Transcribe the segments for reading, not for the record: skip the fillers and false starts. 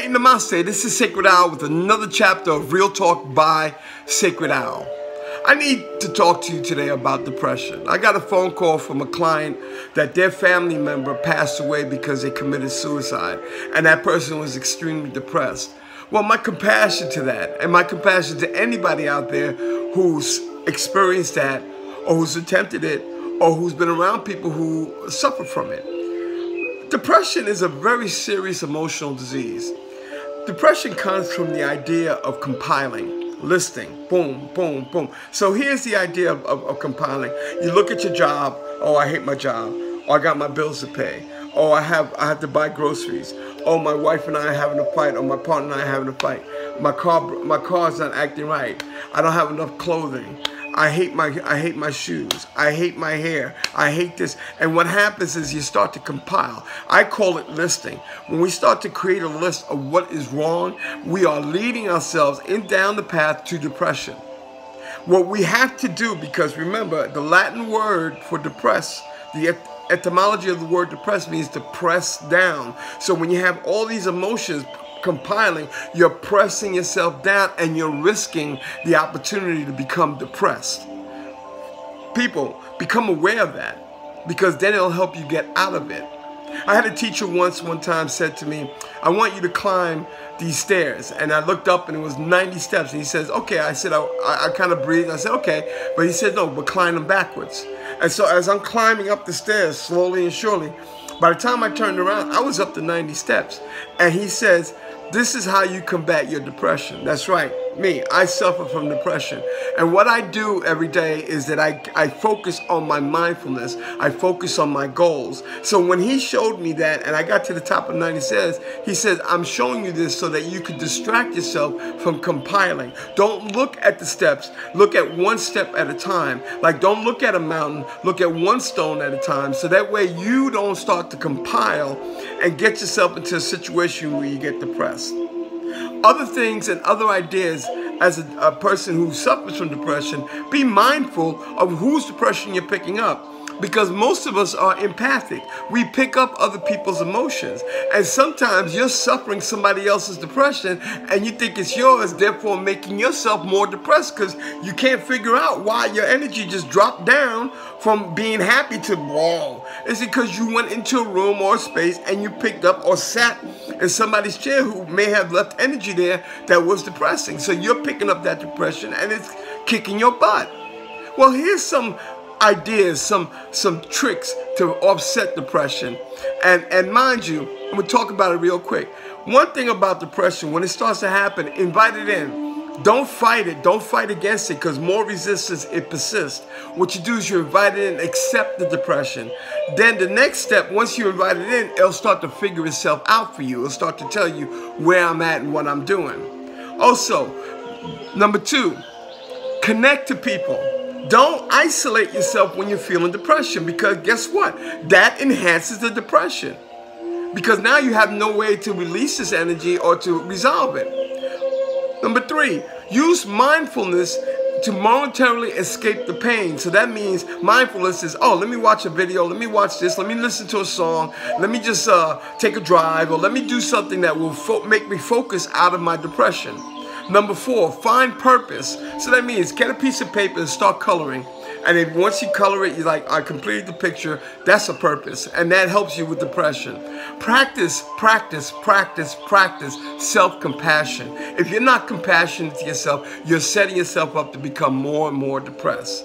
Namaste. This is Sacred Owl with another chapter of Real Talk by Sacred Owl. I need to talk to you today about depression. I got a phone call from a client that their family member passed away because they committed suicide, and that person was extremely depressed. Well, my compassion to that, and my compassion to anybody out there who's experienced that, or who's attempted it, or who's been around people who suffer from it. Depression is a very serious emotional disease. Depression comes from the idea of compiling, listing, boom, boom, boom. So here's the idea of compiling. You look at your job, oh, I hate my job. Oh, I got my bills to pay. Oh, I have to buy groceries. Oh, my wife and I are having a fight, or my partner and I are having a fight. My car's not acting right. I don't have enough clothing. I hate my shoes. I hate my hair. I hate this. And what happens is you start to compile. I call it listing. When we start to create a list of what is wrong, we are leading ourselves down the path to depression. What we have to do, because remember, the Latin word for depress, the etymology of the word depress means to press down. So when you have all these emotions compiling, you're pressing yourself down and you're risking the opportunity to become depressed. People, become aware of that, because then it'll help you get out of it. I had a teacher one time said to me, I want you to climb these stairs. And I looked up and it was 90 steps. And he says, okay. I said, I kind of breathed. I said, okay. But he said, no, but climb them backwards. And so as I'm climbing up the stairs slowly and surely, by the time I turned around, I was up to 90 steps. And he says, this is how you combat your depression. That's right, me. I suffer from depression. And what I do every day is that I focus on my mindfulness. I focus on my goals. So when he showed me that, and I got to the top of 90 stairs, he says, I'm showing you this so that you could distract yourself from compiling. Don't look at the steps. Look at one step at a time. Like, don't look at a mountain. Look at one stone at a time. So that way you don't start to compile and get yourself into a situation where you get depressed. Other things and other ideas as a person who suffers from depression, be mindful of whose depression you're picking up. Because most of us are empathic. We pick up other people's emotions. And sometimes you're suffering somebody else's depression and you think it's yours, therefore making yourself more depressed because you can't figure out why your energy just dropped down from being happy to wrong. It's because you went into a room or a space and you picked up or sat in somebody's chair who may have left energy there that was depressing. So you're picking up that depression and it's kicking your butt. Well, here's some ideas, some tricks to offset depression. And mind you, I'm going to talk about it real quick. One thing about depression, when it starts to happen, invite it in. Don't fight it. Don't fight against it, because more resistance, it persists. What you do is you invite it in, accept the depression. Then the next step, once you invite it in, it'll start to figure itself out for you. It'll start to tell you where I'm at and what I'm doing. Also, number 2, connect to people. Don't isolate yourself when you're feeling depression, because guess what? That enhances the depression. Because now you have no way to release this energy or to resolve it. Number 3, use mindfulness to momentarily escape the pain. So that means mindfulness is, oh, let me watch a video, let me watch this, let me listen to a song, let me just take a drive, or let me do something that will make me focus out of my depression. Number 4, find purpose. So that means get a piece of paper and start coloring. And if once you color it, you're like, I completed the picture. That's a purpose. And that helps you with depression. Practice, practice, practice, practice self-compassion. If you're not compassionate to yourself, you're setting yourself up to become more and more depressed.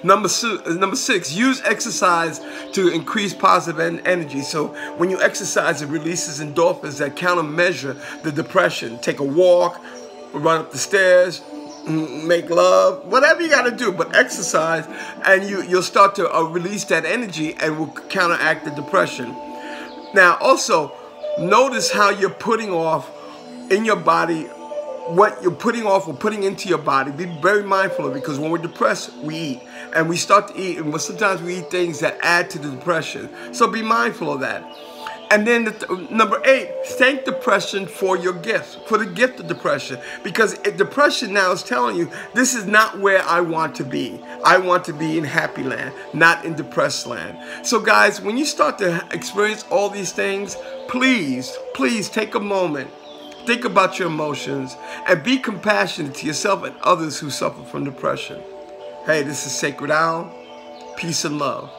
Number 6, use exercise to increase positive energy. So when you exercise, it releases endorphins that countermeasure the depression. Take a walk, run up the stairs, make love, whatever you got to do, but exercise, and you'll start to release that energy and will counteract the depression. Now, also, notice how you're putting off in your body what you're putting off or putting into your body. Be very mindful of it, because when we're depressed, we eat. And we start to eat, and sometimes we eat things that add to the depression. So be mindful of that. And then number 8, thank depression for your gift, for the gift of depression. Because depression now is telling you, this is not where I want to be. I want to be in happy land, not in depressed land. So guys, when you start to experience all these things, please, please take a moment. Think about your emotions and be compassionate to yourself and others who suffer from depression. Hey, this is Sacred Owl. Peace and love.